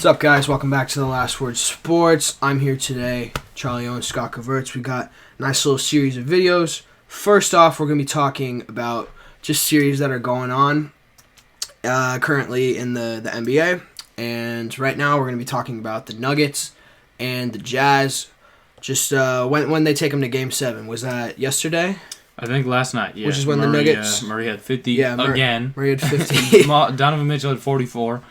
What's up, guys? Welcome back to The Last Word Sports. I'm here today, Charlie Owen, Scott Coverts. We got a nice little series of videos. First off, we're going to be talking about just series that are going on currently in the NBA. And right now, we're going to be talking about the Nuggets and the Jazz. Just when they take them to Game 7. Was that yesterday? I think last night, yeah. Which is when the Nuggets... Murray had 50 again. Murray had 50. Donovan Mitchell had 44.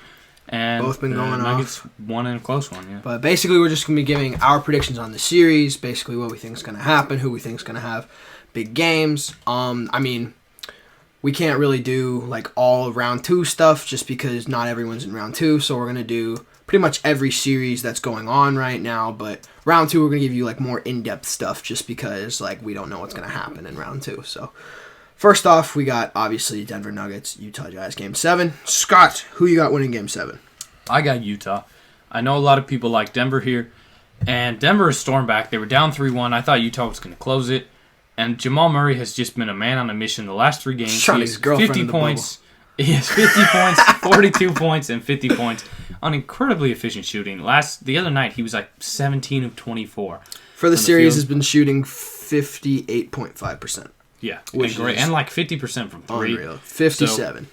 And both been going Nuggets off. Won in a close one, yeah. But basically, we're just going to be giving our predictions on the series, basically what we think is going to happen, who we think is going to have big games. We can't really do like all round 2 stuff just because not everyone's in round 2, so we're going to do pretty much every series that's going on right now, but round 2 we're going to give you like more in-depth stuff just because like we don't know what's going to happen in round 2. So first off, we got obviously Denver Nuggets, Utah Jazz Game 7. Scott, who you got winning Game 7? I got Utah. I know a lot of people like Denver here, and Denver has stormed back. They were down 3-1. I thought Utah was going to close it, and Jamal Murray has just been a man on a mission the last 3 games. He has 50 points. He has 50 points, 42 points, and 50 points on incredibly efficient shooting. The other night, he was like 17 of 24. For the series, has been shooting 58.5%. Yeah, which great, and like 50% from 3. Unreal. 57%.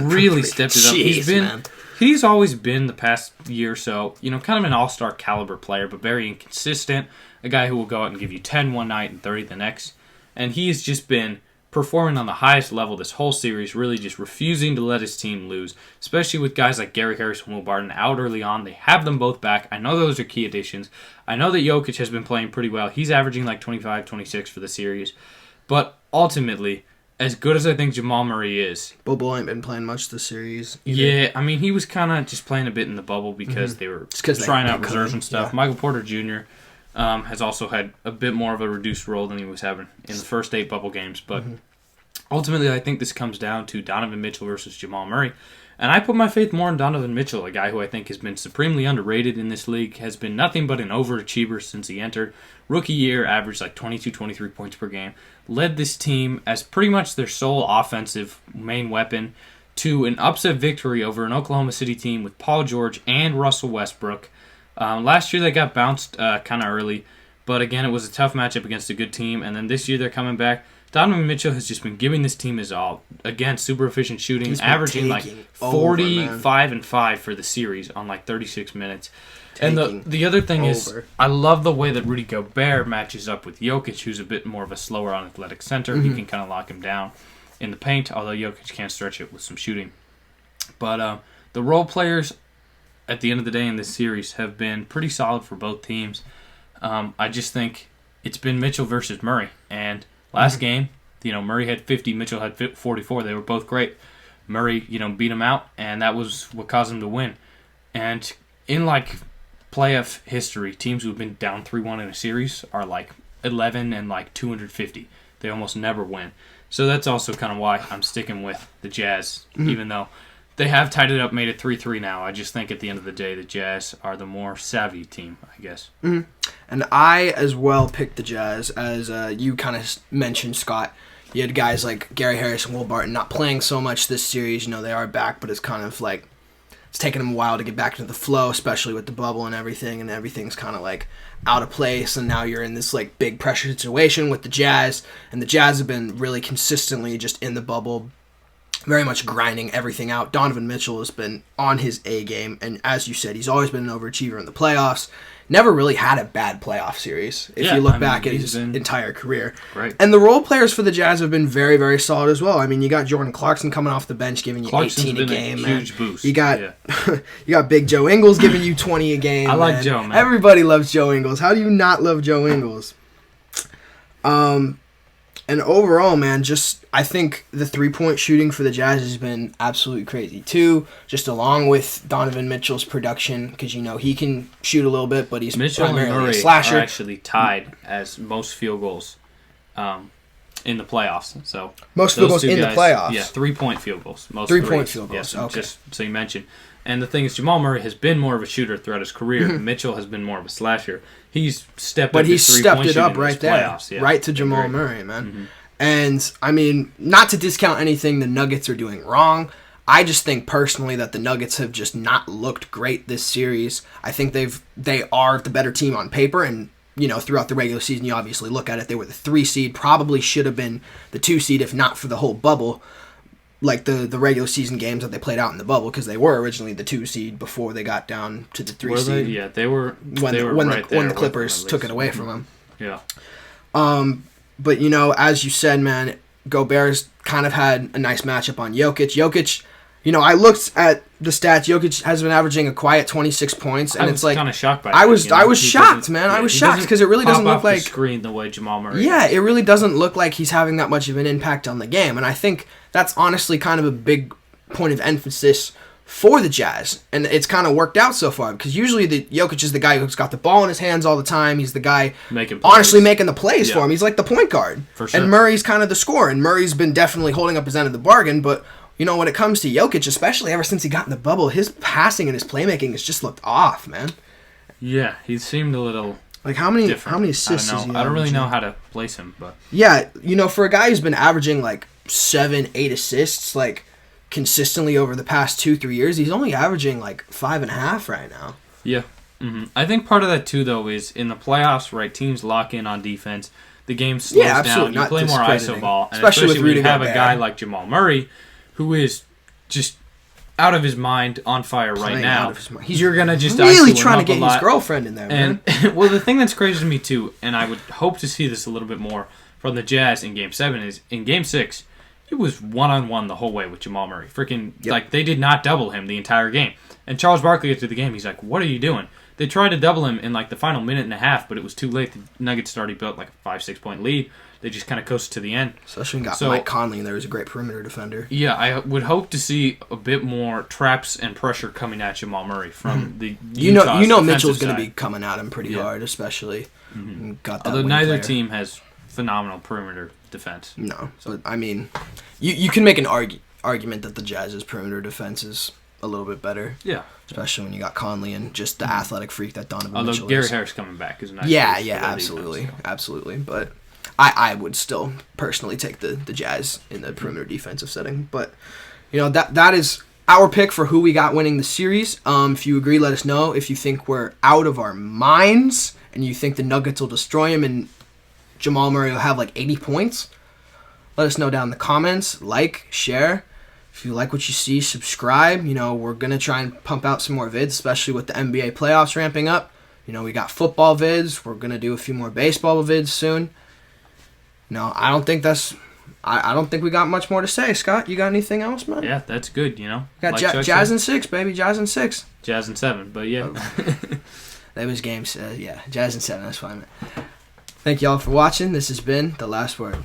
Really stepped it up. Jeez, He's always been the past year or so, kind of an all-star caliber player, but very inconsistent. A guy who will go out and give you 10 one night and 30 the next. And he's just been performing on the highest level this whole series, really just refusing to let his team lose, especially with guys like Gary Harris and Will Barton out early on. They have them both back. I know those are key additions. I know that Jokic has been playing pretty well. He's averaging like 25, 26 for the series. But ultimately, as good as I think Jamal Murray is... Bobo ain't been playing much this series either. Yeah, he was kind of just playing a bit in the bubble because they were trying out reserves and stuff. Yeah. Michael Porter Jr. Has also had a bit more of a reduced role than he was having in the first 8 bubble games. But ultimately, I think this comes down to Donovan Mitchell versus Jamal Murray. And I put my faith more in Donovan Mitchell, a guy who I think has been supremely underrated in this league, has been nothing but an overachiever since he entered. Rookie year, averaged like 22, 23 points per game. Led this team as pretty much their sole offensive main weapon to an upset victory over an Oklahoma City team with Paul George and Russell Westbrook. Last year they got bounced kind of early, but again, it was a tough matchup against a good team. And then this year they're coming back. Donovan Mitchell has just been giving this team his all. Again, super efficient shooting, averaging like 45 and 5 for the series on like 36 minutes. And the other thing is, I love the way that Rudy Gobert matches up with Jokic, who's a bit more of a slower, unathletic center. He can kind of lock him down in the paint, although Jokic can stretch it with some shooting. But the role players, at the end of the day in this series, have been pretty solid for both teams. I just think it's been Mitchell versus Murray. And last game, Murray had 50, Mitchell had 44. They were both great. Murray, beat him out, and that was what caused him to win. And in playoff history, teams who have been down 3-1 in a series are like 11 and like 250. They almost never win. So that's also kind of why I'm sticking with the Jazz, even though they have tied it up, made it 3-3 now. I just think at the end of the day, the Jazz are the more savvy team, I guess. And I as well picked the Jazz, as you kind of mentioned, Scott. You had guys like Gary Harris and Will Barton not playing so much this series. They are back, but it's kind of like it's taken them a while to get back into the flow, especially with the bubble and everything's kind of like out of place, and now you're in this like big pressure situation with the Jazz, and the Jazz have been really consistently just in the bubble, very much grinding everything out. Donovan Mitchell has been on his A game, and as you said, he's always been an overachiever in the playoffs. Never really had a bad playoff series if you look back at his entire career. Right. And the role players for the Jazz have been very, very solid as well. You got Jordan Clarkson coming off the bench giving you 18 a game. A huge boost. You got you got Big Joe Ingles giving you 20 a game. I like Joe, man. Everybody loves Joe Ingles. How do you not love Joe Ingles? And overall, man, I think the 3-point shooting for the Jazz has been absolutely crazy, too. Just along with Donovan Mitchell's production, because, he can shoot a little bit, but he's primarily a slasher. Are actually tied as most field goals in the playoffs. So most field goals in the playoffs? Yeah, 3-point field goals. Most 3-point field goals, yeah, okay. Just so you mentioned. And the thing is, Jamal Murray has been more of a shooter throughout his career. Mitchell has been more of a slasher. He's stepped up his 3-point shooting in right there. Playoffs, right to Jamal Murray, man. And, not to discount anything the Nuggets are doing wrong, I just think personally that the Nuggets have just not looked great this series. I think they are the better team on paper, and throughout the regular season, you obviously look at it, they were the 3 seed, probably should have been the 2 seed if not for the whole bubble, like the regular season games that they played out in the bubble, because they were originally the 2 seed before they got down to the 3 seed. Yeah, they were when the Clippers took it away from them. Yeah. But as you said, man, Gobert's kind of had a nice matchup on Jokic. Jokic, I looked at the stats. Jokic has been averaging a quiet 26 points, and it's like kind of shocked by I was shocked, man. I was shocked because it really doesn't look like the screen the way Jamal Murray. Yeah, it really doesn't look like he's having that much of an impact on the game, and I think that's honestly kind of a big point of emphasis for the Jazz, and it's kind of worked out so far because usually the Jokic is the guy who's got the ball in his hands all the time. He's the guy making the plays for him. He's like the point guard, for sure. And Murray's kind of the scorer, and Murray's been definitely holding up his end of the bargain, but. When it comes to Jokic, especially ever since he got in the bubble, his passing and his playmaking has just looked off, man. Yeah, he seemed a little like how many assists? I don't really know how to place him, but yeah, for a guy who's been averaging like 7-8 assists like consistently over the past 2-3 years, he's only averaging like 5.5 right now. Yeah, I think part of that too, though, is in the playoffs, right? Teams lock in on defense. The game slows down. You play more ISO ball, and especially when you have a guy like Jamal Murray, who is just out of his mind, on fire right now. You're gonna just really trying to get his girlfriend in there, man. And well, the thing that's crazy to me too, and I would hope to see this a little bit more from the Jazz in Game 7 is in Game 6, it was 1-on-1 the whole way with Jamal Murray. Like they did not double him the entire game. And Charles Barkley gets to the game, he's like, "What are you doing?" They tried to double him in like the final minute and a half, but it was too late. The Nuggets had already built like a 5-6 point lead. They just kind of coasted to the end. Especially when you got Mike Conley in there, who's a great perimeter defender. Yeah, I would hope to see a bit more traps and pressure coming at Jamal Murray from the Utah's Mitchell's going to be coming at him pretty hard, especially. Got that although neither team has phenomenal perimeter defense. No, but I mean, you can make an argument that the Jazz's perimeter defense is a little bit better. Yeah. Especially when you got Conley and just the athletic freak that Donovan Mitchell is. Although Gary Harris coming back is nice. Yeah, absolutely. Absolutely. But I would still personally take the Jazz in the perimeter defensive setting. But, that is our pick for who we got winning the series. If you agree, let us know. If you think we're out of our minds and you think the Nuggets will destroy him and Jamal Murray will have like 80 points, let us know down in the comments. Like, share. If you like what you see, subscribe. We're going to try and pump out some more vids, especially with the NBA playoffs ramping up. We got football vids. We're going to do a few more baseball vids soon. I don't think I don't think we got much more to say. Scott, you got anything else, man? Yeah, that's good, Got Jazz and 6, baby. Jazz and 6. Jazz and 7, but yeah. That was games. Jazz and 7. That's what I meant. Thank you all for watching. This has been The Last Word.